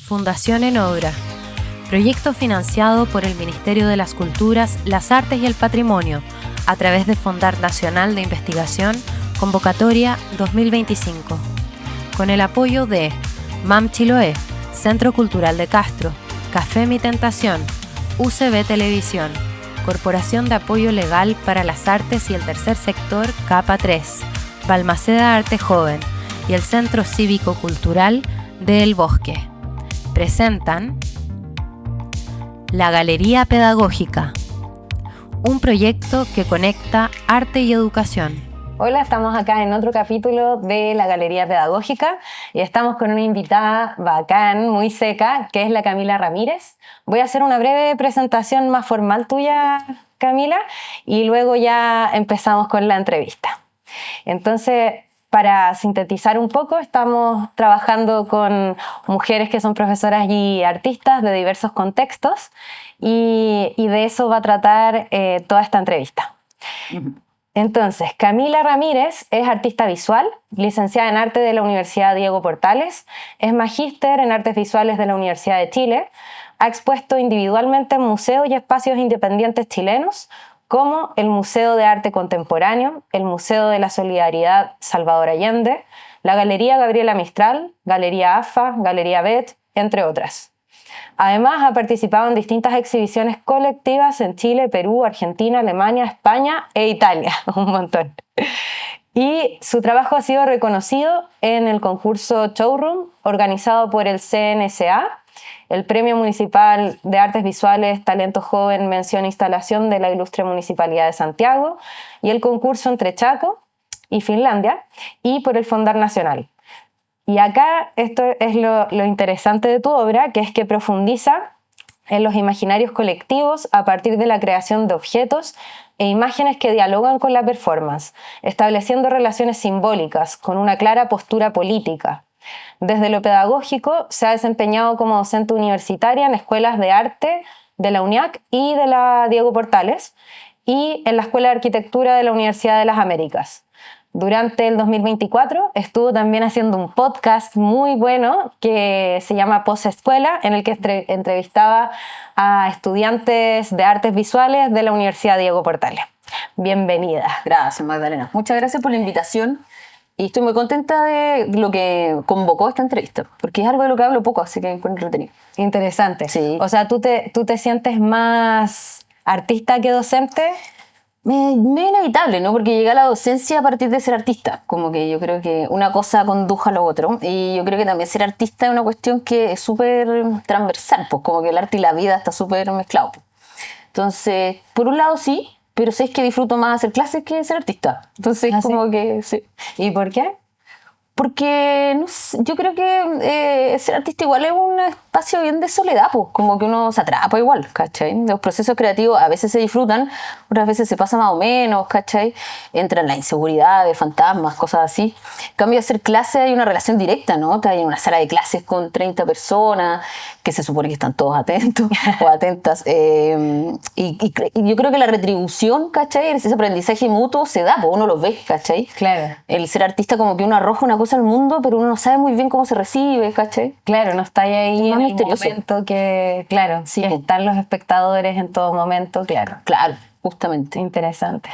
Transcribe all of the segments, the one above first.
Fundación en Obra. Proyecto financiado por el Ministerio de las Culturas, las Artes y el Patrimonio a través de Fondar Nacional de Investigación, convocatoria 2025. Con el apoyo de MAM Chiloé, Centro Cultural de Castro, Café Mi Tentación, UCB Televisión, Corporación de Apoyo Legal para las Artes y el Tercer Sector Capa 3, Balmaceda Arte Joven y el Centro Cívico Cultural de El Bosque. Presentan La Galería Pedagógica, un proyecto que conecta arte y educación. Hola, estamos acá en otro capítulo de La Galería Pedagógica y estamos con una invitada bacán, muy seca, que es la Camila Ramírez. Voy a hacer una breve presentación más formal tuya, Camila, y luego ya empezamos con la entrevista. Entonces, para sintetizar un poco, estamos trabajando con mujeres que son profesoras y artistas de diversos contextos y de eso va a tratar toda esta entrevista. Entonces, Camila Ramírez es artista visual, licenciada en arte de la Universidad Diego Portales, es magíster en artes visuales de la Universidad de Chile, ha expuesto individualmente en museos y espacios independientes chilenos, como el Museo de Arte Contemporáneo, el Museo de la Solidaridad Salvador Allende, la Galería Gabriela Mistral, Galería AFA, Galería BET, entre otras. Además, ha participado en distintas exhibiciones colectivas en Chile, Perú, Argentina, Alemania, España e Italia, un montón. Y su trabajo ha sido reconocido en el concurso Showroom, organizado por el CNSA, el Premio Municipal de Artes Visuales Talento Joven Mención Instalación de la Ilustre Municipalidad de Santiago y el concurso entre Chaco y Finlandia y por el Fondar Nacional. Y acá esto es lo interesante de tu obra, que es que profundiza en los imaginarios colectivos a partir de la creación de objetos e imágenes que dialogan con la performance, estableciendo relaciones simbólicas con una clara postura política. Desde lo pedagógico se ha desempeñado como docente universitaria en escuelas de arte de la UNIAC y de la Diego Portales y en la Escuela de Arquitectura de la Universidad de las Américas. Durante el 2024 estuvo también haciendo un podcast muy bueno que se llama Posescuela, en el que entrevistaba a estudiantes de artes visuales de la Universidad Diego Portales. Bienvenida. Gracias, Magdalena. Muchas gracias por la invitación y estoy muy contenta de lo que convocó esta entrevista, porque es algo de lo que hablo poco, así que me encuentro entretenido. Interesante. Sí. O sea, ¿tú te sientes más artista que docente? Es inevitable, ¿no? Porque llegué a la docencia a partir de ser artista. Como que yo creo que una cosa condujo a lo otro. Y yo creo que también ser artista es una cuestión que es súper transversal, pues como que el arte y la vida está súper mezclado. Entonces, por un lado sí, pero sé que disfruto más hacer clases que ser artista. Entonces, como que sí. ¿Y por qué? Porque no sé, yo creo que ser artista igual es un espacio bien de soledad, pues como que uno se atrapa igual, ¿cachai? Los procesos creativos a veces se disfrutan, otras veces se pasa más o menos, ¿cachai? Entran la inseguridad de fantasmas, cosas así. En cambio, hacer clase hay una relación directa, ¿no? Estás en una sala de clases con 30 personas que se supone que están todos atentos o atentas. Y yo creo que la retribución, ¿cachai? Ese aprendizaje mutuo se da, pues uno lo ve, ¿cachai? Claro. El ser artista como que uno arroja una cosa al mundo, pero uno no sabe muy bien cómo se recibe, ¿cachai? Claro, no está ahí en el misterioso. momento que, claro, Sí, que están los espectadores en todo momento, claro. Claro, justamente. Interesante.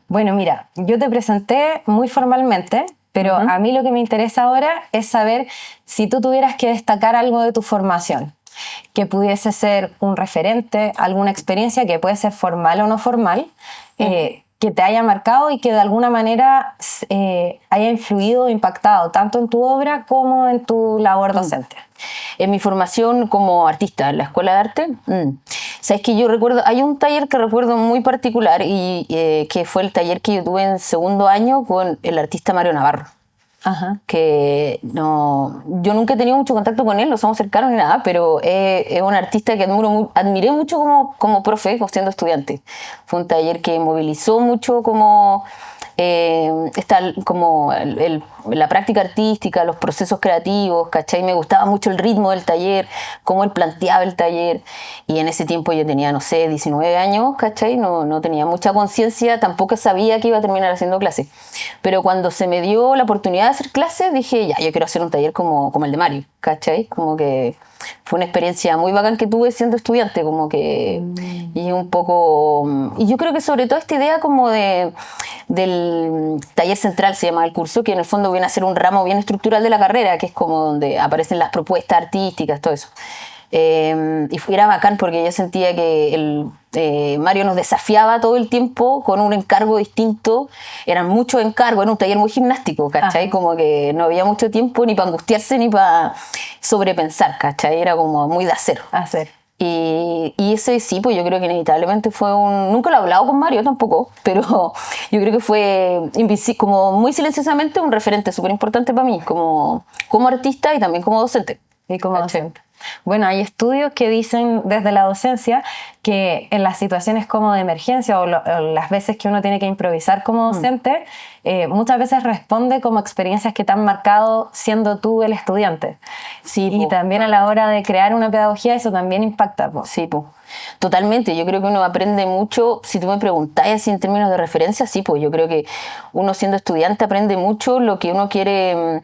Bueno, mira, yo te presenté muy formalmente, pero a mí lo que me interesa ahora es saber si tú tuvieras que destacar algo de tu formación, que pudiese ser un referente, alguna experiencia que puede ser formal o no formal, que te haya marcado y que de alguna manera haya influido o impactado tanto en tu obra como en tu labor docente. En mi formación como artista en la escuela de arte, sabes que yo recuerdo, hay un taller que recuerdo muy particular y que fue el taller que yo tuve en segundo año con el artista Mario Navarro. Ajá. Que no, yo nunca he tenido mucho contacto con él, no somos cercanos ni nada, pero es un artista que admiré mucho como profe, siendo estudiante. Fue un taller que movilizó mucho como la práctica artística, los procesos creativos, ¿cachai? Me gustaba mucho el ritmo del taller, cómo él planteaba el taller, y en ese tiempo yo tenía, no sé, 19 años, ¿cachai? No tenía mucha conciencia, tampoco sabía que iba a terminar haciendo clases, pero cuando se me dio la oportunidad de hacer clases, dije, ya, yo quiero hacer un taller como el de Mario, ¿cachai? Como que fue una experiencia muy bacán que tuve siendo estudiante, como que, y un poco, y yo creo que sobre todo esta idea como del taller central se llama el curso, que en el fondo viene a ser un ramo bien estructural de la carrera, que es como donde aparecen las propuestas artísticas, todo eso. Y era bacán porque yo sentía que Mario nos desafiaba todo el tiempo con un encargo distinto. Eran muchos encargos, era un taller muy gimnástico, ¿cachai? Como que no había mucho tiempo ni para angustiarse ni para sobrepensar, ¿cachai? Era como muy de hacer. Y ese sí, pues yo creo que inevitablemente fue nunca lo he hablado con Mario tampoco, pero yo creo que fue como muy silenciosamente un referente súper importante para mí, como artista y también como docente. Y como docente. Bueno, hay estudios que dicen desde la docencia que en las situaciones como de emergencia o las veces que uno tiene que improvisar como docente, muchas veces responde como experiencias que te han marcado siendo tú el estudiante. Sí, y también a la hora de crear una pedagogía eso también impacta. Sí, pues. Totalmente, yo creo que uno aprende mucho. Si tú me preguntás así en términos de referencia, sí, pues yo creo que uno siendo estudiante aprende mucho lo que uno quiere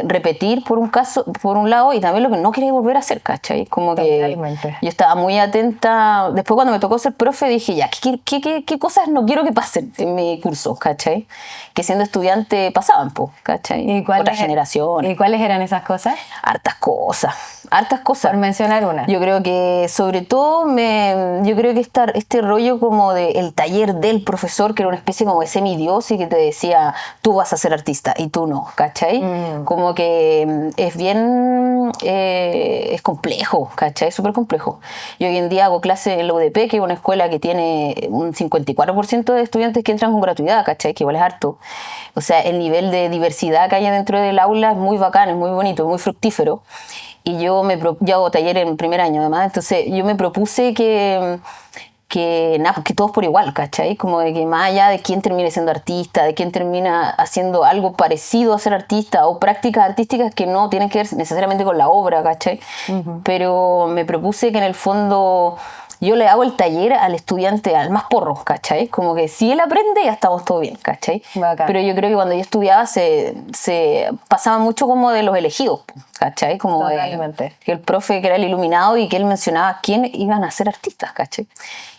repetir por un lado, y también lo que no quiere volver a hacer, ¿cachai? Como que totalmente. yo estaba muy atenta. Después cuando me tocó ser profe dije, ya, ¿qué cosas no quiero que pasen en mi curso, ¿cachai? Que siendo estudiante pasaban, ¿cachai? Otras generaciones. ¿Y cuáles eran esas cosas? Hartas cosas. Por mencionar una. Yo creo que sobre todo yo creo que este rollo como de el taller del profesor, que era una especie como de semidios y que te decía, tú vas a ser artista y tú no, ¿cachai? Como que es bien, es complejo, ¿cachai? Súper complejo. Yo hoy en día hago clases en la UDP, que es una escuela que tiene un 54% de estudiantes que entran con gratuidad, ¿cachai? Que igual es harto. O sea, el nivel de diversidad que hay dentro del aula es muy bacán, es muy bonito, es muy fructífero. Y yo hago taller en primer año además, entonces yo me propuse que todos por igual, ¿cachai? Como de que más allá de quién termine siendo artista, de quién termina haciendo algo parecido a ser artista o prácticas artísticas que no tienen que ver necesariamente con la obra, ¿cachai? Pero me propuse que en el fondo yo le hago el taller al estudiante, al más porro, ¿cachai? Como que si él aprende ya estamos todo bien, ¿cachai? Bacán. Pero yo creo que cuando yo estudiaba se pasaba mucho como de los elegidos, ¿cachai? Como que el profe que era el iluminado y que él mencionaba quién iban a ser artistas, ¿cachai?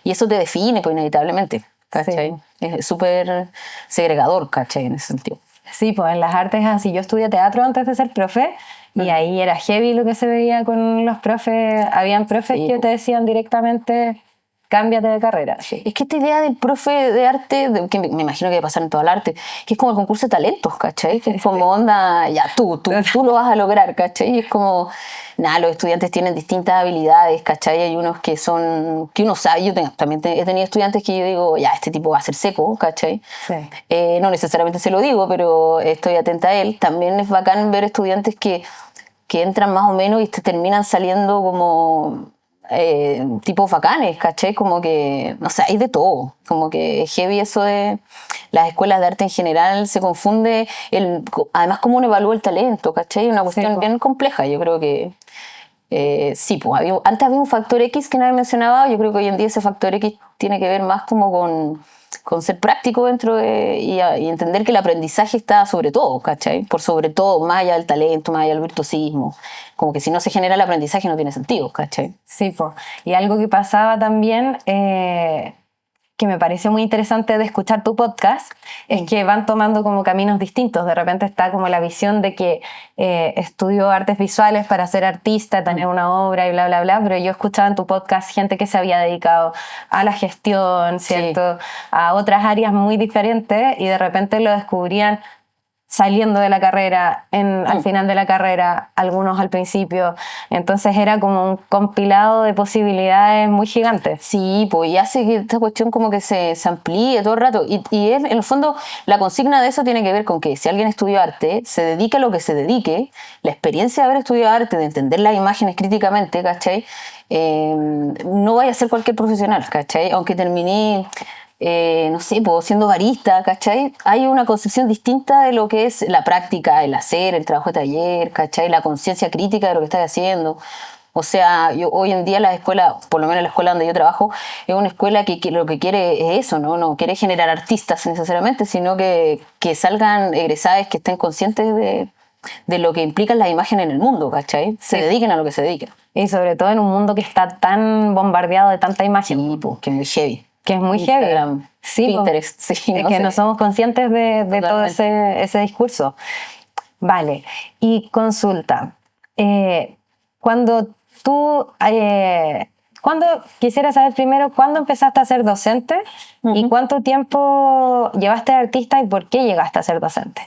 Y eso te define, pues inevitablemente, ¿cachai? Sí. Es súper segregador, ¿cachai? En ese sentido. Sí, pues en las artes así. Yo estudié teatro antes de ser profe. Y ahí era heavy lo que se veía con los profes. Habían profes que te decían directamente, cámbiate de carrera. Sí. Es que esta idea del profe de arte, que me imagino que va a pasar en todo el arte, que es como el concurso de talentos, ¿cachai? Que es como onda, ya tú lo vas a lograr, ¿cachai? Y es como, nada, los estudiantes tienen distintas habilidades, ¿cachai? Hay unos que uno sabe, yo también he tenido estudiantes que yo digo, ya, este tipo va a ser seco, ¿cachai? Sí. No necesariamente se lo digo, pero estoy atenta a él. También es bacán ver estudiantes que entran más o menos y te terminan saliendo como tipos bacanes, ¿cachai? Como que, no sé, hay de todo. Como que heavy eso de las escuelas de arte en general, se confunde además cómo uno evalúa el talento, ¿cachai? Una cuestión bien compleja, yo creo que sí, pues antes había un factor X que nadie mencionaba, yo creo que hoy en día ese factor X tiene que ver más como con ser práctico dentro y entender que el aprendizaje está sobre todo, ¿cachai? Por sobre todo, más allá del talento, más allá del virtuosismo. Como que si no se genera el aprendizaje no tiene sentido, ¿cachai? Sí, pues. Y algo que pasaba también, que me pareció muy interesante de escuchar tu podcast, es que van tomando como caminos distintos. De repente está como la visión de que estudio artes visuales para ser artista, tener una obra y bla, bla, bla, pero yo escuchaba en tu podcast gente que se había dedicado a la gestión, ¿cierto? Sí. A otras áreas muy diferentes y de repente lo descubrían saliendo de la carrera, al final de la carrera, algunos al principio. Entonces era como un compilado de posibilidades muy gigantes. Sí, pues y hace que esta cuestión como que se amplíe todo el rato. Y en el fondo la consigna de eso tiene que ver con que si alguien estudia arte, se dedique a lo que se dedique, la experiencia de haber estudiado arte, de entender las imágenes críticamente, ¿cachai? No vaya a ser cualquier profesional, ¿cachai? Aunque terminé no sé, pues, siendo barista, ¿cachai? Hay una concepción distinta de lo que es la práctica, el hacer, el trabajo de taller, ¿cachai? La conciencia crítica de lo que estás haciendo. O sea, hoy en día la escuela, por lo menos la escuela donde yo trabajo, es una escuela que lo que quiere es eso, ¿no? No quiere generar artistas necesariamente, sino que salgan egresados que estén conscientes de lo que implican las imágenes en el mundo, ¿cachai? Se dediquen a lo que se dediquen. Y sobre todo en un mundo que está tan bombardeado de tanta imagen. Sí, pues, que es muy heavy. Que es muy Instagram, heavy. Sí, Pinterest, sí. Es que no somos conscientes de todo ese discurso. Vale. Y consulta. Cuando tú... quisiera saber primero, ¿cuándo empezaste a ser docente? ¿Y cuánto tiempo llevaste de artista y por qué llegaste a ser docente?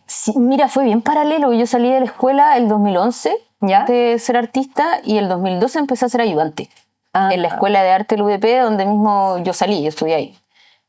Sí, mira, fue bien paralelo. Yo salí de la escuela el 2011 de ser artista y el 2012 empecé a ser ayudante en la Escuela de Arte del UDP, donde mismo yo salí, yo estudié ahí.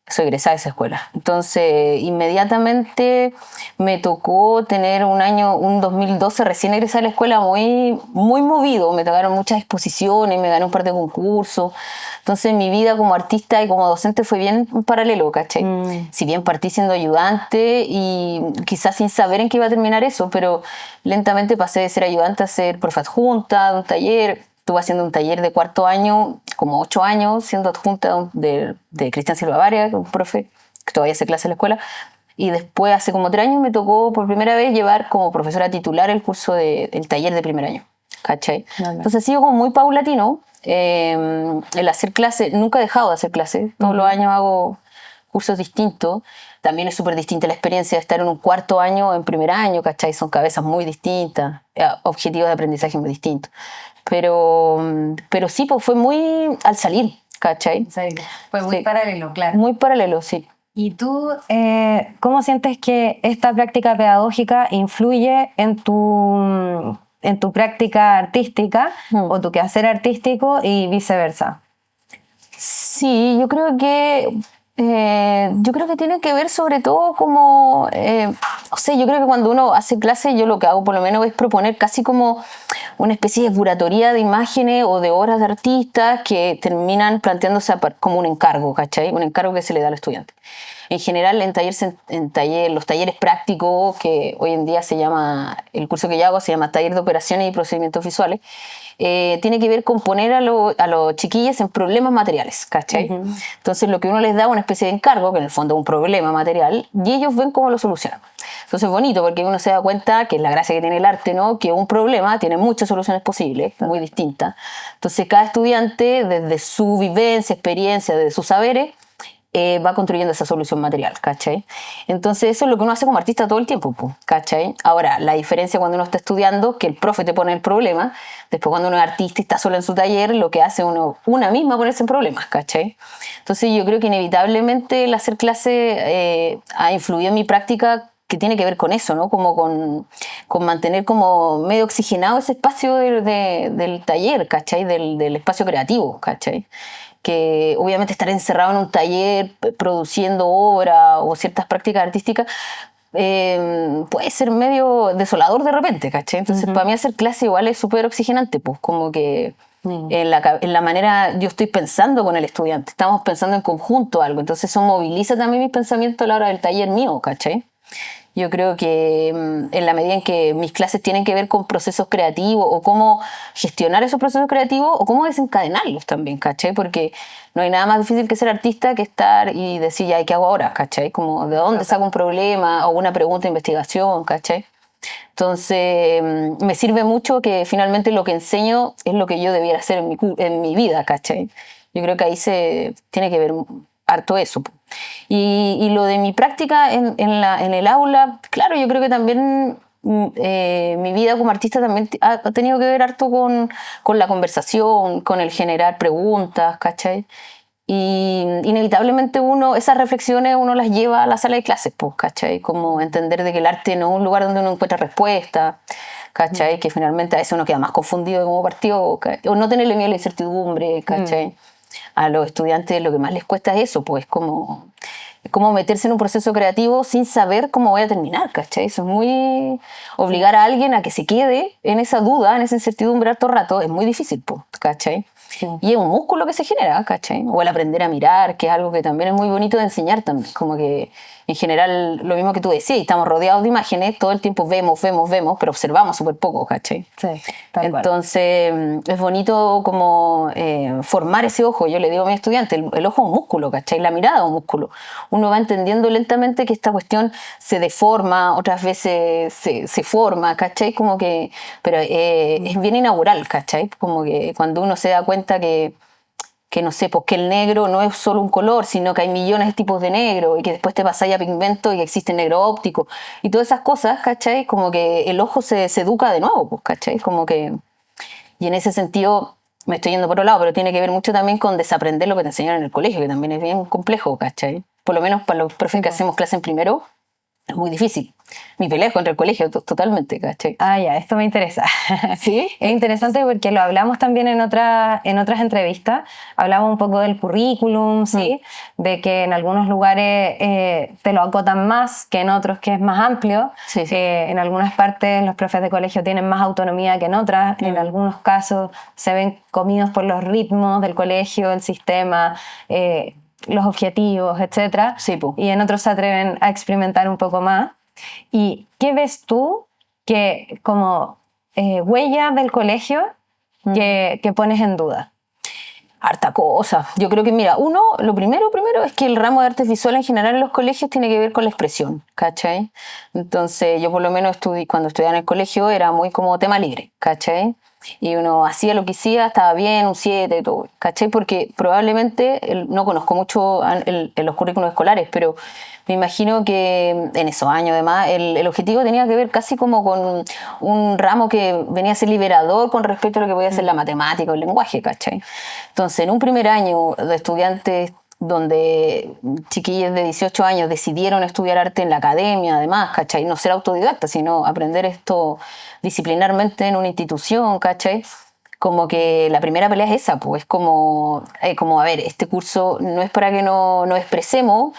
Soy egresada de esa escuela. Entonces, inmediatamente me tocó tener un 2012 recién egresada de la escuela muy, muy movido. Me tocaron muchas exposiciones, me gané un par de concursos. Entonces, mi vida como artista y como docente fue bien un paralelo, ¿cachai? Si bien partí siendo ayudante y quizás sin saber en qué iba a terminar eso, pero lentamente pasé de ser ayudante a ser profe adjunta de un taller. Estuve haciendo un taller de cuarto año, como 8 años, siendo adjunta de Cristian Silva Varia, un profe que todavía hace clase en la escuela. Y después, hace como 3 años, me tocó por primera vez llevar como profesora titular el taller de primer año. ¿Cachai? Entonces ha sido como muy paulatino. El hacer clase, nunca he dejado de hacer clase. Todos los años hago cursos distintos. También es súper distinta la experiencia de estar en un cuarto año o en primer año, ¿cachai? Son cabezas muy distintas, objetivos de aprendizaje muy distintos. Pero sí, pues fue muy al salir, ¿cachai? Fue muy paralelo, claro. Muy paralelo, sí. ¿Y tú cómo sientes que esta práctica pedagógica influye en tu práctica artística o tu quehacer artístico y viceversa? Sí, yo creo que tiene que ver sobre todo como, o sea, yo creo que cuando uno hace clase, yo lo que hago por lo menos es proponer casi como una especie de curatoría de imágenes o de obras de artistas que terminan planteándose como un encargo, ¿cachai? Un encargo que se le da al estudiante. En general, los talleres prácticos, que hoy en día el curso que yo hago se llama Taller de Operaciones y Procedimientos Visuales, tiene que ver con poner a los chiquillos en problemas materiales, ¿cachai? Entonces lo que uno les da es una especie de encargo, que en el fondo es un problema material, y ellos ven cómo lo solucionan. Entonces es bonito porque uno se da cuenta que es la gracia que tiene el arte, ¿no? Que un problema tiene muchas soluciones posibles, muy distintas. Entonces cada estudiante, desde su vivencia, experiencia, desde sus saberes, va construyendo esa solución material, ¿cachai? Entonces eso es lo que uno hace como artista todo el tiempo, ¿cachai? Ahora, la diferencia cuando uno está estudiando, que el profe te pone el problema, después cuando uno es artista y está solo en su taller, lo que hace una misma ponerse en problemas, ¿cachai? Entonces yo creo que inevitablemente el hacer clase ha influido en mi práctica, que tiene que ver con eso, ¿no? Como con mantener como medio oxigenado ese espacio del taller, ¿cachai? Del espacio creativo, ¿cachai? Que obviamente estar encerrado en un taller produciendo obra o ciertas prácticas artísticas puede ser medio desolador de repente, ¿cachai? Entonces para mí hacer clase igual es súper oxigenante, pues como que en la manera yo estoy pensando con el estudiante, estamos pensando en conjunto algo, entonces eso moviliza también mis pensamientos a la hora del taller mío, ¿cachai? Yo creo que en la medida en que mis clases tienen que ver con procesos creativos o cómo gestionar esos procesos creativos o cómo desencadenarlos también, ¿cachai? Porque no hay nada más difícil que ser artista que estar y decir, ya, ¿qué hago ahora? ¿Cachai? Como, ¿de dónde saco un problema o una pregunta de investigación? ¿Cachai? Entonces, me sirve mucho que finalmente lo que enseño es lo que yo debiera hacer en mi vida, ¿cachai? Yo creo que ahí se tiene que ver harto eso. Y lo de mi práctica en el aula, claro, yo creo que también mi vida como artista también ha tenido que ver harto con la conversación, con el generar preguntas, ¿cachai? Y inevitablemente esas reflexiones uno las lleva a la sala de clases, pues, ¿cachai? Como entender de que el arte no es un lugar donde uno encuentra respuestas, ¿cachai? Que finalmente a veces uno queda más confundido de cómo partió, o no tenerle miedo a la incertidumbre, ¿cachai? A los estudiantes lo que más les cuesta es eso, pues como meterse en un proceso creativo sin saber cómo voy a terminar, ¿cachai? Eso es muy... Obligar a alguien a que se quede en esa duda, en esa incertidumbre harto rato, es muy difícil, pues, ¿cachai? Sí. Y es un músculo que se genera, ¿cachai? O el aprender a mirar, que es algo que también es muy bonito de enseñar también. Como que en general, lo mismo que tú decías, estamos rodeados de imágenes, todo el tiempo vemos, pero observamos súper poco, ¿cachai? Sí, tal cual. Entonces, es bonito como formar ese ojo. Yo le digo a mis estudiantes, el ojo es un músculo, ¿cachai? La mirada es un músculo. Uno va entendiendo lentamente que esta cuestión se deforma, otras veces se forma, ¿cachai? Como que, pero es bien inaugural, ¿cachai? Como que cuando uno se da cuenta que no sé, pues que el negro no es solo un color, sino que hay millones de tipos de negro y que después te pasáis a pigmento y existe negro óptico y todas esas cosas, ¿cachai? Como que el ojo se educa de nuevo, pues, ¿cachai? Como que, y en ese sentido me estoy yendo por otro lado, pero tiene que ver mucho también con desaprender lo que te enseñaron en el colegio, que también es bien complejo, ¿cachai? Por lo menos para los profes que hacemos clase en primero, es muy difícil. Mi pelea es contra el colegio totalmente, ¿cachai? Ah, ya, esto me interesa. ¿Sí? Es interesante porque lo hablamos también en otras entrevistas. Hablamos un poco del currículum, ¿sí? De que en algunos lugares te lo acotan más que en otros, que es más amplio. Sí. En algunas partes los profes de colegio tienen más autonomía que en otras. En algunos casos se ven comidos por los ritmos del colegio, el sistema, los objetivos, etc. Sí, po. Y en otros se atreven a experimentar un poco más. ¿Y qué ves tú que como huella del colegio que pones en duda? Harta cosa. Yo creo que, mira, lo primero es que el ramo de artes visuales en general en los colegios tiene que ver con la expresión, ¿cachai? Entonces, yo por lo menos cuando estudiaba en el colegio era muy como tema libre, ¿cachai? Y uno hacía lo que hacía, estaba bien, un 7, todo, ¿cachai? Porque probablemente, no conozco mucho los currículos escolares, pero me imagino que en esos años además el objetivo tenía que ver casi como con un ramo que venía a ser liberador con respecto a lo que podía ser la matemática o el lenguaje, ¿cachai? Entonces, en un primer año de estudiantes donde chiquillos de 18 años decidieron estudiar arte en la academia, además, ¿cachai? No ser autodidacta, sino aprender esto disciplinarmente en una institución, ¿cachai? Como que la primera pelea es esa, pues es como a ver, este curso no es para que no expresemos,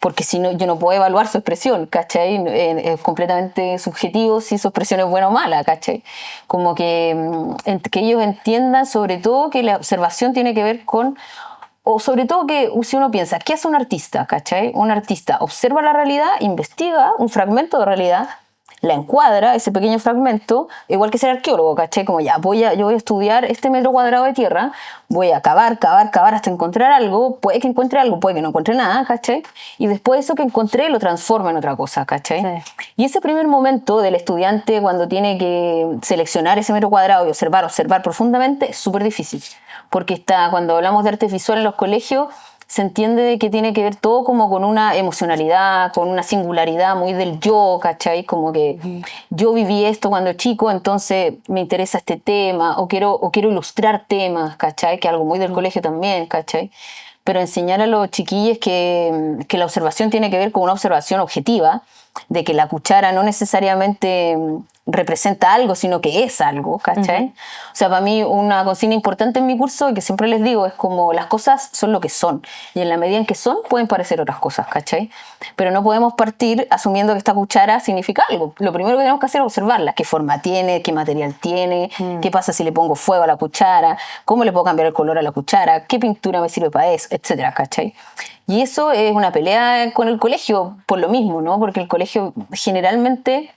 porque si no, yo no puedo evaluar su expresión, ¿cachai? Es completamente subjetivo si su expresión es buena o mala, ¿cachai? Como que ellos entiendan sobre todo que la observación tiene que ver con, o sobre todo que si uno piensa, ¿qué hace un artista? ¿Cachai? Un artista observa la realidad, investiga un fragmento de realidad, la encuadra, ese pequeño fragmento, igual que ser arqueólogo, ¿cachai? Como yo voy a estudiar este metro cuadrado de tierra, voy a cavar hasta encontrar algo, puede que encuentre algo, puede que no encuentre nada, ¿cachai? Y después eso que encontré lo transforma en otra cosa, ¿cachai? Sí. Y ese primer momento del estudiante cuando tiene que seleccionar ese metro cuadrado y observar profundamente es súper difícil, porque cuando hablamos de arte visual en los colegios, se entiende que tiene que ver todo como con una emocionalidad, con una singularidad muy del yo, ¿cachai? Como que yo viví esto cuando chico, entonces me interesa este tema, o quiero ilustrar temas, ¿cachai? Que es algo muy del colegio también, ¿cachai? Pero enseñar a los chiquillos que la observación tiene que ver con una observación objetiva, de que la cuchara no necesariamente representa algo, sino que es algo, ¿cachai? O sea, para mí una consigna importante en mi curso, y que siempre les digo, es como las cosas son lo que son, y en la medida en que son, pueden parecer otras cosas, ¿cachai? Pero no podemos partir asumiendo que esta cuchara significa algo. Lo primero que tenemos que hacer es observarla, qué forma tiene, qué material tiene, qué pasa si le pongo fuego a la cuchara, cómo le puedo cambiar el color a la cuchara, qué pintura me sirve para eso, etcétera, ¿cachai? Y eso es una pelea con el colegio por lo mismo, ¿no? Porque el colegio generalmente,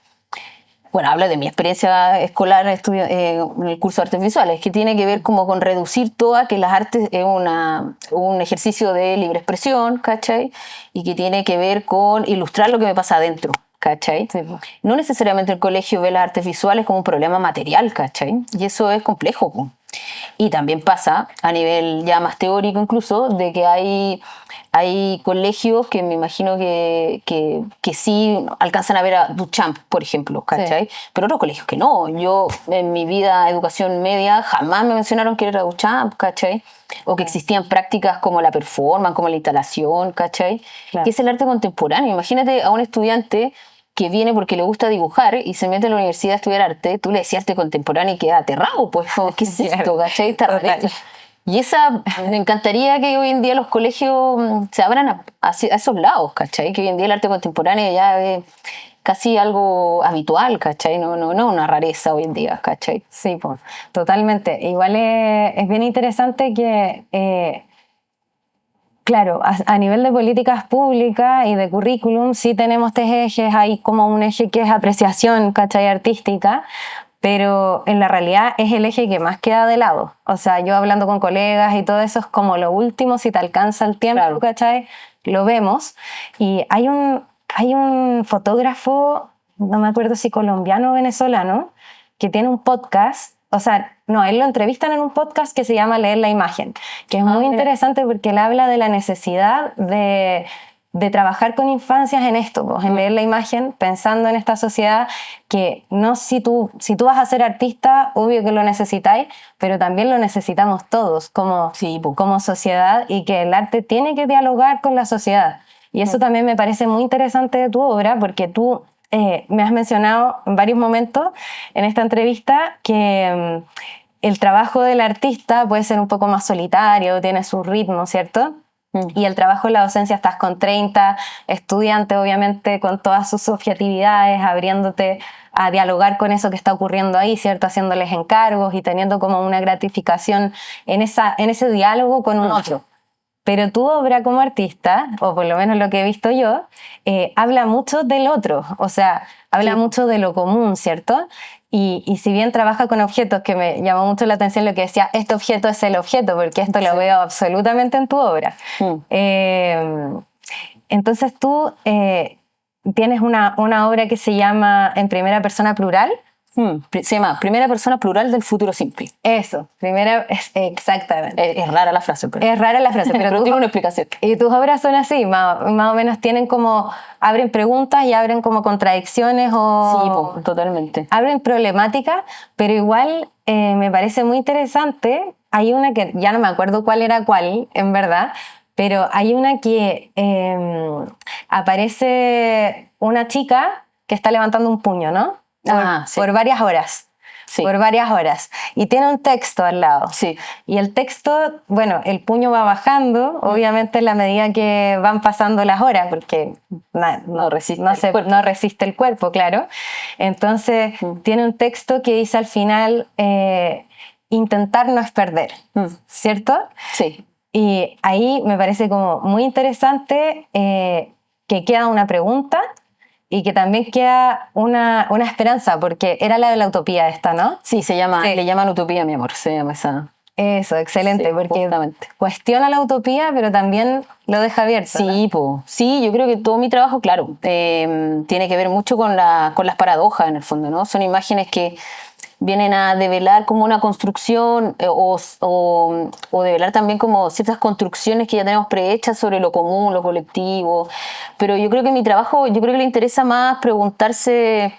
bueno, hablo de mi experiencia escolar en el curso de artes visuales, que tiene que ver como con reducir todo a que las artes es un ejercicio de libre expresión, ¿cachai? Y que tiene que ver con ilustrar lo que me pasa adentro, ¿cachai? Sí. No necesariamente el colegio ve las artes visuales como un problema material, ¿cachai? Y eso es complejo, pues. Y también pasa, a nivel ya más teórico incluso, de que hay colegios que me imagino que sí alcanzan a ver a Duchamp, por ejemplo, ¿cachai? Sí. Pero otros colegios que no. Yo en mi vida educación media jamás me mencionaron que era Duchamp, ¿cachai? O que existían prácticas como la performance, como la instalación, ¿cachai? Claro. Que es el arte contemporáneo. Imagínate a un estudiante que viene porque le gusta dibujar y se mete a la universidad a estudiar arte, tú le decías arte contemporáneo y queda aterrado, pues, ¿qué es esto? ¿Cachai? Está raro. Y me encantaría que hoy en día los colegios se abran a esos lados, ¿cachai? Que hoy en día el arte contemporáneo ya casi algo habitual, ¿cachai? No una rareza hoy en día, ¿cachai? Sí, pues, totalmente. Igual es bien interesante que, claro, a nivel de políticas públicas y de currículum sí tenemos tres ejes. Hay como un eje que es apreciación, ¿cachai? Artística, pero en la realidad es el eje que más queda de lado. O sea, yo hablando con colegas y todo eso es como lo último, si te alcanza el tiempo, Claro. ¿cachai? Lo vemos. Y hay un fotógrafo, no me acuerdo si colombiano o venezolano, que tiene un podcast. O sea, no, él lo entrevistan en un podcast que se llama Leer la Imagen, que es muy mira. interesante porque él habla de la necesidad de trabajar con infancias en esto, pues, en leer la imagen, pensando en esta sociedad que no, si tú vas a ser artista, obvio que lo necesitáis, pero también lo necesitamos todos como, Sí, po. como sociedad, y que el arte tiene que dialogar con la sociedad. Y eso también me parece muy interesante de tu obra, porque tú me has mencionado en varios momentos en esta entrevista que el trabajo del artista puede ser un poco más solitario, tiene su ritmo, ¿cierto? Y el trabajo en la docencia, estás con 30 estudiantes, obviamente con todas sus subjetividades, abriéndote a dialogar con eso que está ocurriendo ahí, ¿cierto? Haciéndoles encargos y teniendo como una gratificación en ese diálogo con un otro. Pero tu obra como artista, o por lo menos lo que he visto yo, habla mucho del otro, o sea, habla Sí. mucho de lo común, ¿cierto? Y si bien trabaja con objetos, que me llamó mucho la atención lo que decía, este objeto es el objeto, porque esto lo veo absolutamente en tu obra. Entonces tú tienes una obra que se llama En primera persona plural. Se llama Primera Persona Plural del Futuro Simple. Eso, exactamente. Es rara la frase, pero Es rara la frase, pero tiene una explicación. Y tus obras son así, más o menos tienen como, abren preguntas y abren como contradicciones o... Sí, po, totalmente. Abren problemáticas, pero igual me parece muy interesante. Hay una que ya no me acuerdo cuál era cuál, en verdad, pero hay una que aparece una chica que está levantando un puño, ¿no? Sí. Por varias horas. Sí. Por varias horas. Y tiene un texto al lado. Sí. Y el texto, bueno, el puño va bajando, obviamente en la medida que van pasando las horas, porque No resiste el cuerpo, claro. Entonces, tiene un texto que dice al final, intentar no es perder, ¿cierto? Sí. Y ahí me parece como muy interesante que queda una pregunta y que también queda una esperanza, porque era la de la utopía esta, ¿no? Sí, le llaman utopía, mi amor, se llama esa. Eso, excelente, Sí, porque justamente. cuestiona la utopía, pero también lo deja abierto. Sí, sí, yo creo que todo mi trabajo, claro, tiene que ver mucho con las paradojas en el fondo, ¿no? Son imágenes que vienen a develar como una construcción o develar también como ciertas construcciones que ya tenemos prehechas sobre lo común, lo colectivo. Pero yo creo que mi trabajo, yo creo que le interesa más preguntarse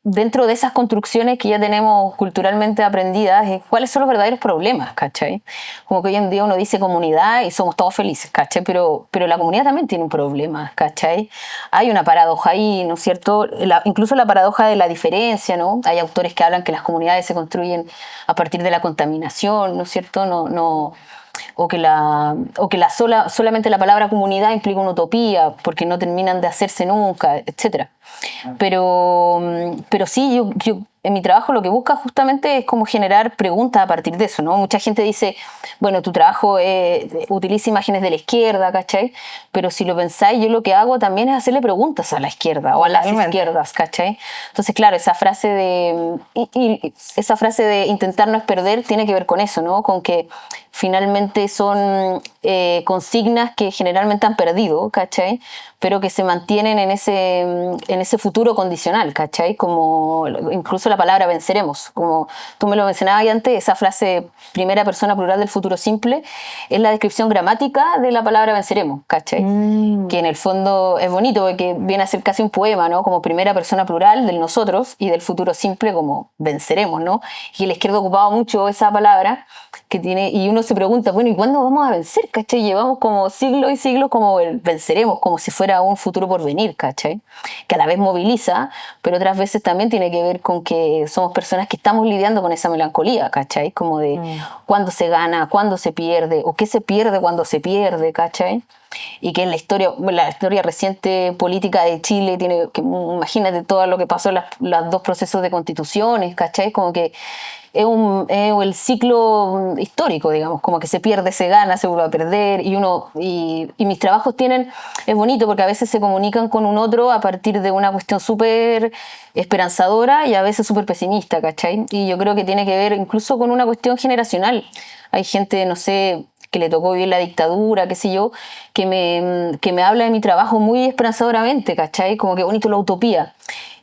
dentro de esas construcciones que ya tenemos culturalmente aprendidas, cuáles son los verdaderos problemas, ¿cachai? Como que hoy en día uno dice comunidad y somos todos felices, ¿cachai? Pero la comunidad también tiene un problema, ¿cachai? Hay una paradoja ahí, ¿no es cierto? Incluso la paradoja de la diferencia, ¿no? Hay autores que hablan que las comunidades se construyen a partir de la contaminación, ¿no es cierto? O que solamente la palabra comunidad implica una utopía porque no terminan de hacerse nunca, etcétera. Pero sí, yo en mi trabajo lo que busca justamente es como generar preguntas a partir de eso, ¿no? Mucha gente dice, bueno, tu trabajo utiliza imágenes de la izquierda, ¿cachai? Pero si lo pensáis, yo lo que hago también es hacerle preguntas a la izquierda o a las izquierdas, ¿cachai? Entonces, claro, esa frase de intentar no es perder tiene que ver con eso, ¿no? Con que finalmente son consignas que generalmente han perdido, ¿cachai? Pero que se mantienen en ese futuro condicional, ¿cachai? Como incluso la palabra venceremos, como tú me lo mencionabas antes, esa frase primera persona plural del futuro simple es la descripción gramática de la palabra venceremos, ¿cachai? Que en el fondo es bonito porque viene a ser casi un poema, ¿no? Como primera persona plural del nosotros y del futuro simple como venceremos, ¿no? Y la izquierda ocupaba mucho esa palabra que tiene, y uno se pregunta, bueno, ¿y cuándo vamos a vencer, cachai? Llevamos como siglos y siglos como el venceremos, como si fuera un futuro por venir, cachai, que a la vez moviliza, pero otras veces también tiene que ver con que somos personas que estamos lidiando con esa melancolía, cachai, como de cuándo se gana, cuándo se pierde, o qué se pierde cuando se pierde, cachai. y que en la historia reciente política de Chile tiene, que imagínate todo lo que pasó en los dos procesos de constituciones, ¿cachai? Como que es el ciclo histórico, digamos, como que se pierde, se gana, se vuelve a perder, y mis trabajos es bonito porque a veces se comunican con un otro a partir de una cuestión súper esperanzadora y a veces súper pesimista, ¿cachai? Y yo creo que tiene que ver incluso con una cuestión generacional. Hay gente, no sé, que le tocó vivir la dictadura, qué sé yo, que me habla de mi trabajo muy esperanzadoramente, ¿cachai? Como que bonito la utopía.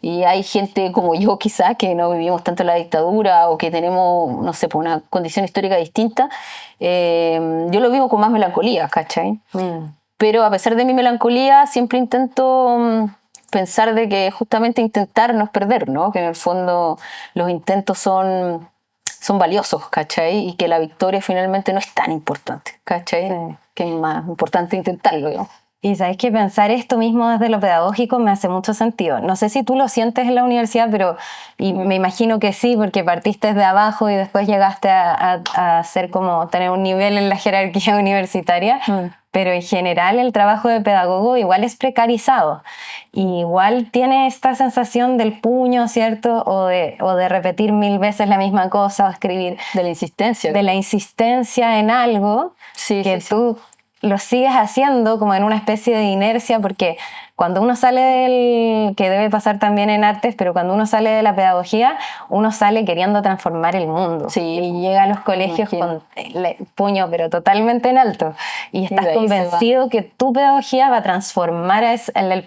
Y hay gente como yo quizás que no vivimos tanto la dictadura o que tenemos, no sé, pues una condición histórica distinta, yo lo vivo con más melancolía, ¿cachai? Pero a pesar de mi melancolía siempre intento pensar de que justamente intentar no es perder, ¿no? Que en el fondo los intentos son valiosos, ¿cachai? Y que la victoria finalmente no es tan importante, ¿cachai? Sí. Que es más importante intentarlo, digamos. Y sabes que pensar esto mismo desde lo pedagógico me hace mucho sentido. No sé si tú lo sientes en la universidad, pero me imagino que sí, porque partiste de abajo y después llegaste a hacer como tener un nivel en la jerarquía universitaria. Pero en general el trabajo de pedagogo igual es precarizado. Y igual tiene esta sensación del puño, ¿cierto? O de repetir 1000 veces la misma cosa, o escribir. De la insistencia. De la insistencia en algo que tú lo sigues haciendo como en una especie de inercia, porque cuando uno sale que debe pasar también en artes, pero cuando uno sale de la pedagogía, uno sale queriendo transformar el mundo. Sí. Y llega a los colegios con el puño, pero totalmente en alto. Y estás convencido que tu pedagogía va a transformar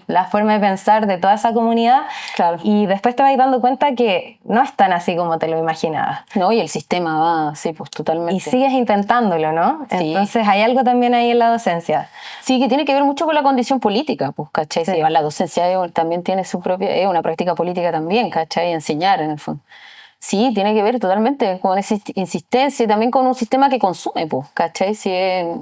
la forma de pensar de toda esa comunidad. Claro. Y después te vas dando cuenta que no es tan así como te lo imaginabas. No, y el sistema va, sí, pues totalmente. Y sigues intentándolo, ¿no? Sí. Entonces hay algo también ahí en la docencia. Sí, que tiene que ver mucho con la condición política, pues, ¿cachai? Sí. La docencia también tiene su propia, es una práctica política también, ¿cachai? Enseñar, en el fondo. Sí, tiene que ver totalmente con esa insistencia y también con un sistema que consume, pues, ¿cachai? Sí,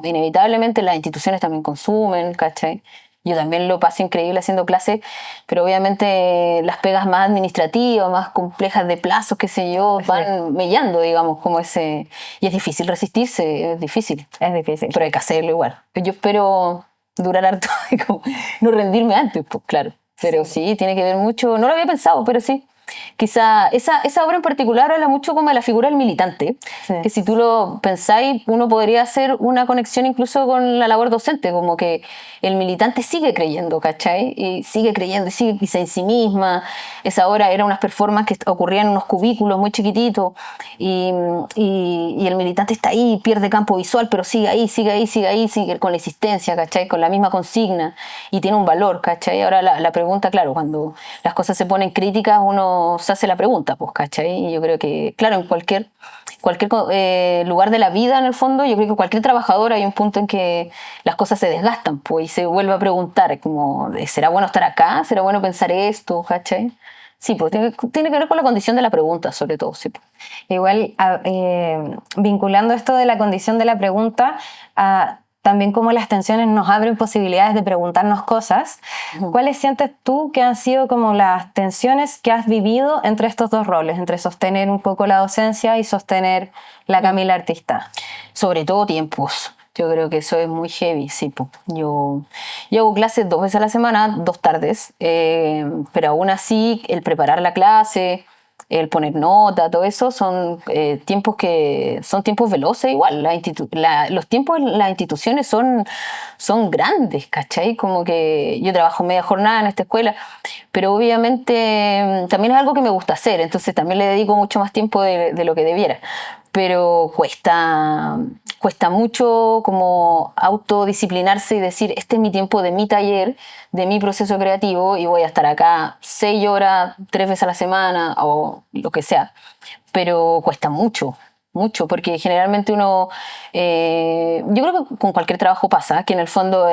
inevitablemente las instituciones también consumen, ¿cachai? Yo también lo paso increíble haciendo clases, pero obviamente las pegas más administrativas, más complejas de plazos, qué sé yo, van mellando, digamos, como ese... Y es difícil resistirse, es difícil. Es difícil. Pero hay que hacerlo igual. Yo espero durar harto y como no rendirme antes, pues claro. Pero sí, tiene que ver mucho, no lo había pensado, pero sí. Quizá esa obra en particular habla mucho como de la figura del militante, que si tú lo pensáis, uno podría hacer una conexión incluso con la labor docente, como que el militante sigue creyendo, ¿cachai? Y sigue creyendo, y sigue quizá en sí misma. Esa obra era unas performances que ocurrían en unos cubículos muy chiquititos, y el militante está ahí, pierde campo visual, pero sigue ahí, sigue con la existencia, ¿cachai? Con la misma consigna, y tiene un valor, ¿cachai? Ahora la pregunta, claro, cuando las cosas se ponen críticas, uno se hace la pregunta, pues, ¿cachai? Y yo creo que, claro, en cualquier lugar de la vida, en el fondo, yo creo que cualquier trabajador hay un punto en que las cosas se desgastan, pues, y se vuelve a preguntar, como, ¿será bueno estar acá? ¿Será bueno pensar esto? ¿Cachai? Sí, pues tiene que ver con la condición de la pregunta, sobre todo, sí. Igual, vinculando esto de la condición de la pregunta, también como las tensiones nos abren posibilidades de preguntarnos cosas. ¿Cuáles sientes tú que han sido como las tensiones que has vivido entre estos dos roles, entre sostener un poco la docencia y sostener la Camila artista? Sobre todo tiempos. Yo creo que eso es muy heavy, sí. Yo hago clases 2 veces a la semana, 2 tardes, pero aún así el preparar la clase, el poner nota, todo eso son tiempos veloces igual. Los tiempos en las instituciones son grandes, ¿cachai? Como que yo trabajo media jornada en esta escuela, pero obviamente también es algo que me gusta hacer, entonces también le dedico mucho más tiempo de lo que debiera. Pero cuesta mucho como autodisciplinarse y decir, este es mi tiempo de mi taller, de mi proceso creativo, y voy a estar acá 6 horas, 3 veces a la semana o lo que sea. Pero cuesta mucho, porque generalmente uno, yo creo que con cualquier trabajo pasa, que en el fondo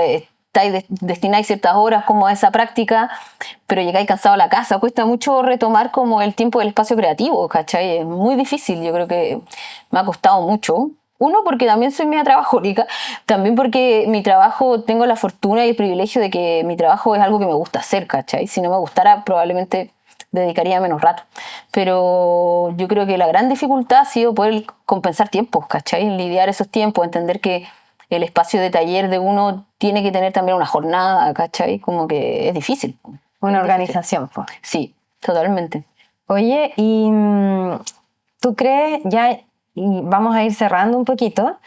destináis ciertas horas como a esa práctica, pero llegáis cansado a la casa. Cuesta mucho retomar como el tiempo del espacio creativo, ¿cachai? Es muy difícil, yo creo que me ha costado mucho. Uno, porque también soy media trabajólica, también porque mi trabajo, tengo la fortuna y el privilegio de que mi trabajo es algo que me gusta hacer, ¿cachai? Si no me gustara, probablemente dedicaría menos rato. Pero yo creo que la gran dificultad ha sido poder compensar tiempos, ¿cachai? Lidiar esos tiempos, entender que el espacio de taller de uno tiene que tener también una jornada, ¿cachai? Como que es difícil. Una organización, pues. Sí, totalmente. Oye, y tú crees, ya, y vamos a ir cerrando un poquito,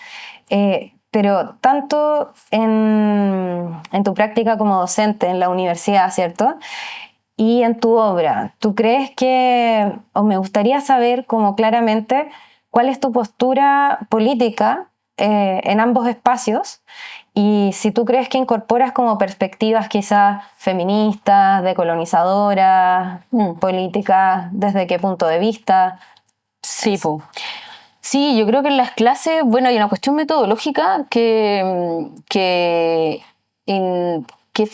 pero tanto en tu práctica como docente en la universidad, ¿cierto? Y en tu obra, ¿tú crees que, o me gustaría saber como claramente, cuál es tu postura política en ambos espacios? Y si tú crees que incorporas como perspectivas quizás feministas, decolonizadoras, políticas, ¿desde qué punto de vista? Sí, po. Sí, yo creo que en las clases, bueno, hay una cuestión metodológica que es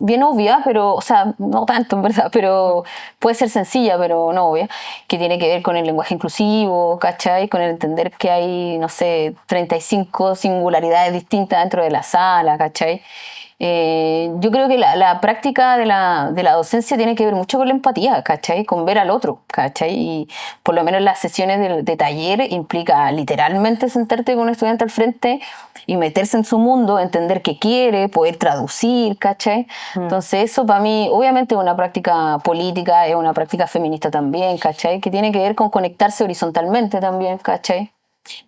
bien obvia, pero, o sea, no tanto en verdad, pero puede ser sencilla, pero no obvia, que tiene que ver con el lenguaje inclusivo, ¿cachai? Con el entender que hay, no sé, 35 singularidades distintas dentro de la sala, ¿cachai? Yo creo que la práctica de la docencia tiene que ver mucho con la empatía, ¿cachai? Con ver al otro, ¿cachai? Y por lo menos las sesiones de taller implica literalmente sentarte con un estudiante al frente y meterse en su mundo, entender qué quiere, poder traducir, ¿cachai? Entonces eso para mí obviamente es una práctica política, es una práctica feminista también, ¿cachai? Que tiene que ver con conectarse horizontalmente también, ¿cachai?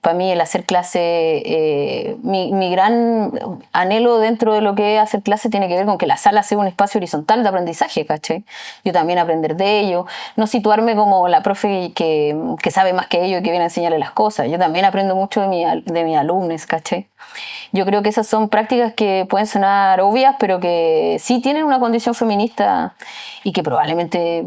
Para mí el hacer clase, mi gran anhelo dentro de lo que es hacer clase tiene que ver con que la sala sea un espacio horizontal de aprendizaje, ¿cachai? Yo también aprender de ello, no situarme como la profe que sabe más que ellos y que viene a enseñarle las cosas. Yo también aprendo mucho de mis alumnos, ¿cachai? Yo creo que esas son prácticas que pueden sonar obvias, pero que sí tienen una condición feminista y que probablemente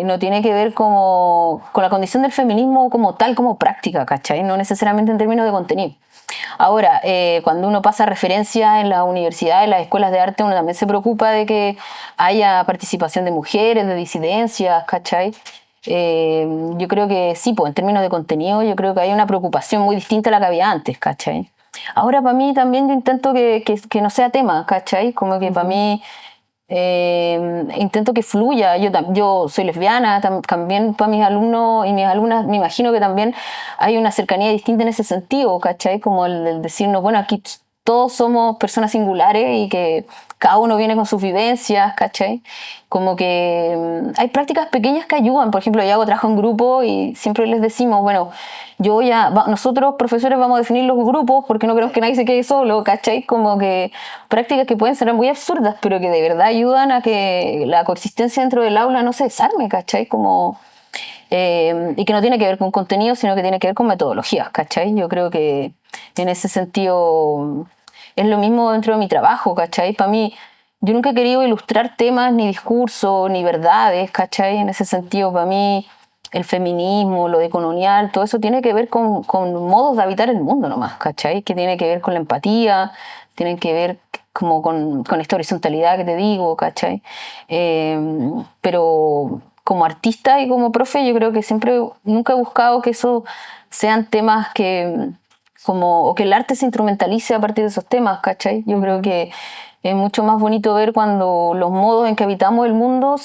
no tiene que ver con la condición del feminismo como tal, como práctica, ¿cachai? No necesariamente en términos de contenido. Ahora, cuando uno pasa referencia en la universidad, en las escuelas de arte, uno también se preocupa de que haya participación de mujeres, de disidencias, ¿cachai? Yo creo que sí, pues en términos de contenido, yo creo que hay una preocupación muy distinta a la que había antes, ¿cachai? Ahora para mí también yo intento que no sea tema, ¿cachai? Como que para mí intento que fluya. Yo soy lesbiana, también para mis alumnos y mis alumnas me imagino que también hay una cercanía distinta en ese sentido, ¿cachai? Como el decirnos, bueno, aquí todos somos personas singulares y que cada uno viene con sus vivencias, ¿cachai? Como que hay prácticas pequeñas que ayudan. Por ejemplo, yo hago trabajo en grupo y siempre les decimos, bueno, nosotros profesores vamos a definir los grupos porque no queremos que nadie se quede solo, ¿cachai? Como que prácticas que pueden ser muy absurdas, pero que de verdad ayudan a que la coexistencia dentro del aula no se desarme, ¿cachai? Como... y que no tiene que ver con contenido, sino que tiene que ver con metodologías, ¿cachai? Yo creo que en ese sentido es lo mismo dentro de mi trabajo, ¿cachai? Para mí, yo nunca he querido ilustrar temas, ni discursos, ni verdades, ¿cachai? En ese sentido, para mí, el feminismo, lo decolonial, todo eso tiene que ver con modos de habitar el mundo nomás, ¿cachai? Que tiene que ver con la empatía, tiene que ver como con esta horizontalidad que te digo, ¿cachai? Pero como artista y como profe, yo creo que nunca he buscado que eso sean temas o que el arte se instrumentalice a partir de esos temas, ¿cachai? Yo creo que es mucho más bonito ver cuando los modos en que habitamos el mundo,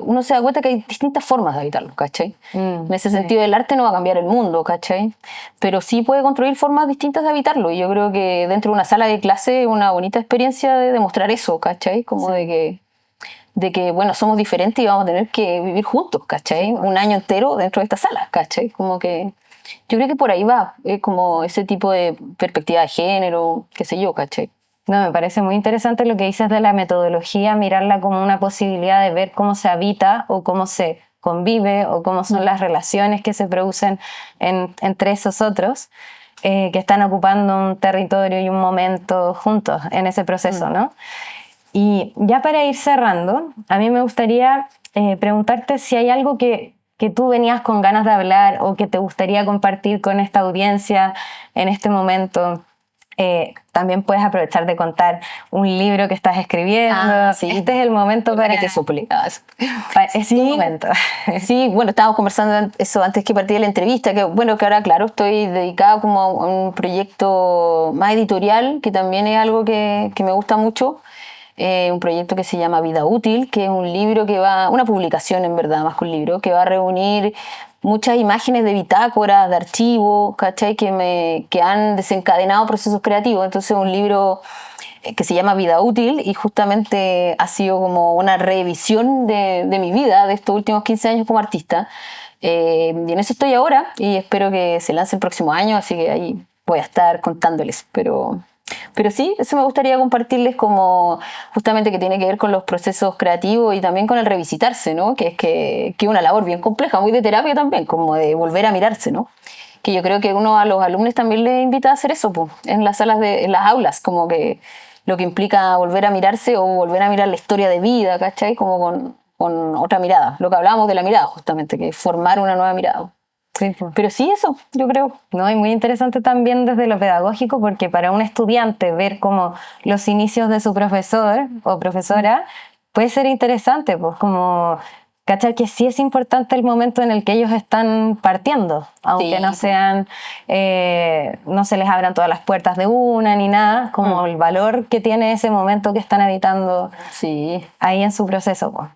uno se da cuenta que hay distintas formas de habitarlo, ¿cachai? En ese sentido, el arte no va a cambiar el mundo, ¿cachai? Pero sí puede construir formas distintas de habitarlo. Y yo creo que dentro de una sala de clase es una bonita experiencia de demostrar eso, ¿cachai? Como de que, bueno, somos diferentes y vamos a tener que vivir juntos, ¿cachai? Un año entero dentro de esta sala, ¿cachai? Como que yo creo que por ahí va, como ese tipo de perspectiva de género, qué sé yo, ¿cachai? No, me parece muy interesante lo que dices de la metodología, mirarla como una posibilidad de ver cómo se habita o cómo se convive o cómo son las relaciones que se producen entre esos otros que están ocupando un territorio y un momento juntos en ese proceso, ¿no? Y ya para ir cerrando, a mí me gustaría preguntarte si hay algo que tú venías con ganas de hablar o que te gustaría compartir con esta audiencia en este momento. También puedes aprovechar de contar un libro que estás escribiendo. Sí. Este es el momento para que te suple. Es tu momento. Sí, bueno, estábamos conversando eso antes que partí de la entrevista, que bueno, que ahora claro, estoy dedicada como a un proyecto más editorial, que también es algo que me gusta mucho. un proyecto que se llama Vida Útil, que es un libro que va, una publicación en verdad, más que un libro, que va a reunir muchas imágenes de bitácoras, de archivos, ¿cachai? Que han desencadenado procesos creativos. Entonces un libro que se llama Vida Útil y justamente ha sido como una revisión de mi vida de estos últimos 15 años como artista. Y en eso estoy ahora y espero que se lance el próximo año, así que ahí voy a estar contándoles. Pero sí, eso me gustaría compartirles como justamente que tiene que ver con los procesos creativos y también con el revisitarse, ¿no? Que es una labor bien compleja, muy de terapia también, como de volver a mirarse, ¿no? Que yo creo que uno a los alumnos también les invita a hacer eso, pues, en las en las aulas, como que lo que implica volver a mirarse o volver a mirar la historia de vida, ¿cachai? Como con otra mirada, lo que hablábamos de la mirada justamente, que es formar una nueva mirada. Sí, pues. Pero sí, eso, yo creo. No, y muy interesante también desde lo pedagógico, porque para un estudiante ver como los inicios de su profesor o profesora puede ser interesante, pues como cachar que sí es importante el momento en el que ellos están partiendo, aunque Sí. no sean, no se les abran todas las puertas de una ni nada, como el valor que tiene ese momento que están habitando Sí. ahí en su proceso, pues.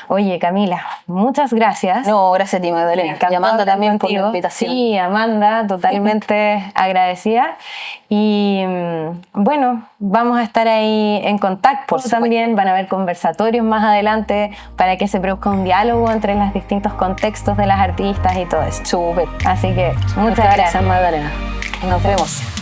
Oye, Camila, muchas gracias. No, gracias a ti, Magdalena. Y Amanda también por la contigo. invitación. Sí, Amanda, totalmente agradecida. Y bueno, vamos a estar ahí en contacto Por supuesto. también. Van a haber conversatorios más adelante para que se produzca un diálogo entre los distintos contextos de las artistas y todo eso. Súper. Así que muchas Muchas gracias, gracias. Magdalena. Nos vemos.